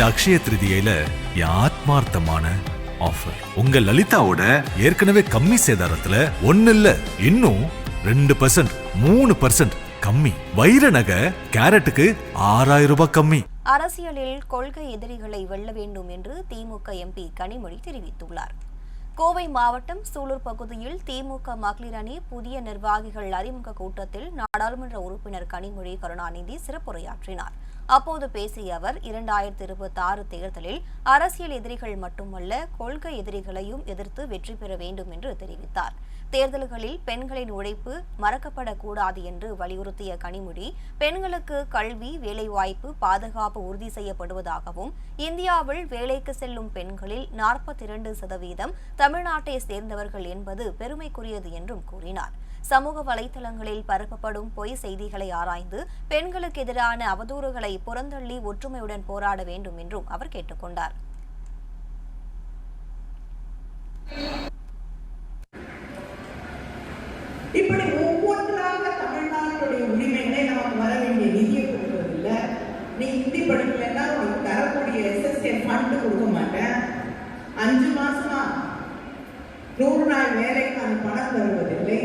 அக்ஷய திருதியில ஆத்மார்த்தமான ஆஃபர். உங்க லலிதாவோட ஏற்கனவே கம்மி சேதாரத்துல ஒன்னு இல்ல இன்னும் 2%, 3% கம்மி. வைர நகை கேரட்டுக்கு 6000 ரூபாய் கம்மி. அரசியலில் கொள்கை எதிரிகளை வெல்ல வேண்டும் என்று திமுக எம்பி கனிமொழி தெரிவித்துள்ளார். கோவை மாவட்டம் சூலூர் பகுதியில் திமுக மகளிர் அணி புதிய நிர்வாகிகள் அறிமுக கூட்டத்தில் நாடாளுமன்ற உறுப்பினர் கனிமொழி கருணாநிதி சிறப்புரையாற்றினார். அப்போது பேசிய அவர் 2026 தேர்தலில் அரசியல் எதிரிகள் மட்டுமல்ல கொள்கை எதிரிகளையும் எதிர்த்து வெற்றி பெற வேண்டும் என்று தெரிவித்தார். தேர்தல்களில் பெண்களின் உழைப்பு மறக்கப்படக்கூடாது என்று வலியுறுத்திய கனிமொழி, பெண்களுக்கு கல்வி, வேலைவாய்ப்பு, பாதுகாப்பு உறுதி செய்யப்படுவதாகவும், இந்தியாவில் வேலைக்கு செல்லும் பெண்களில் 42% தமிழ்நாட்டை சேர்ந்தவர்கள் என்பது பெருமைக்குரியது என்றும் கூறினார். சமூக வலைதளங்களில் பரப்பப்படும் பொய் செய்திகளை ஆராய்ந்து பெண்களுக்கு எதிரான அவதூறுகளை புறந்தள்ளி ஒற்றுமையுடன் போராட வேண்டும் என்றும் அவர் கேட்டுக்கொண்டார். இப்படி ஒவ்வொன்றாக தமிழ்நாட்டுடைய உரிமைகளை நமக்கு வர வேண்டிய நிதியை கொடுக்கறதில்லை. நீ ஹிந்தி படிக்கலன்னா உனக்கு தரக்கூடிய SSK ஃபண்ட் கொடுக்க மாட்டேன். 5 மாசமா 100 நாள் வேலைக்கான பணம் தருவதில்லை.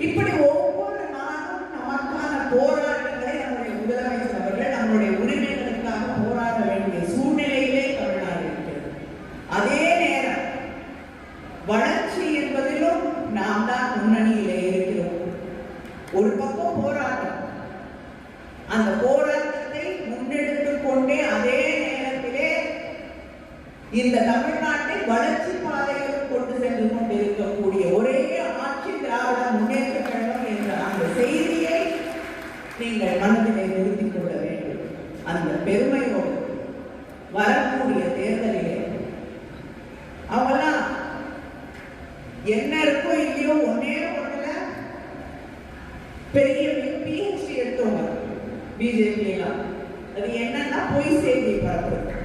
இப்படி ஒவ்வொரு நாளும் நமக்கான போராட்டங்களை நம்முடைய முதலமைச்சர் அவர்கள் நம்முடைய உரிமைகளுக்காக போராட வேண்டிய சூழ்நிலையிலே தமிழ்நாடு இருக்கிறது. அதே நேரம் வளர்ச்சி என்பதிலும் நாம் தான் முன்னணியிலே இருக்கிறோம். ஒரு பக்கம் போராட்டம், அந்த போராட்டத்தை முன்னெடுத்துக் கொண்டே அதே நேரத்திலே இந்த தமிழ்நாட்டை வளர்ச்சி பாதையில் கொண்டு சென்று கொண்டிருக்கக்கூடிய ஒரே ஆட்சி திராவிட முன்னேற்ற கழகம் என்ற அந்த செய்தியை நீங்கள் மனதிலே நிறுத்திக் கொள்ள வேண்டும். அந்த பெருமையோடு வரக்கூடிய தேர்தலிலே அவங்களாம் என்ன இருக்கோ இல்லையோ ஒன்னே ஒண்ணுல பெரிய PhD எடுத்தவங்க பிஜேபி எல்லாம். அது என்னன்னா பொய் செய்தி பரப்புறது.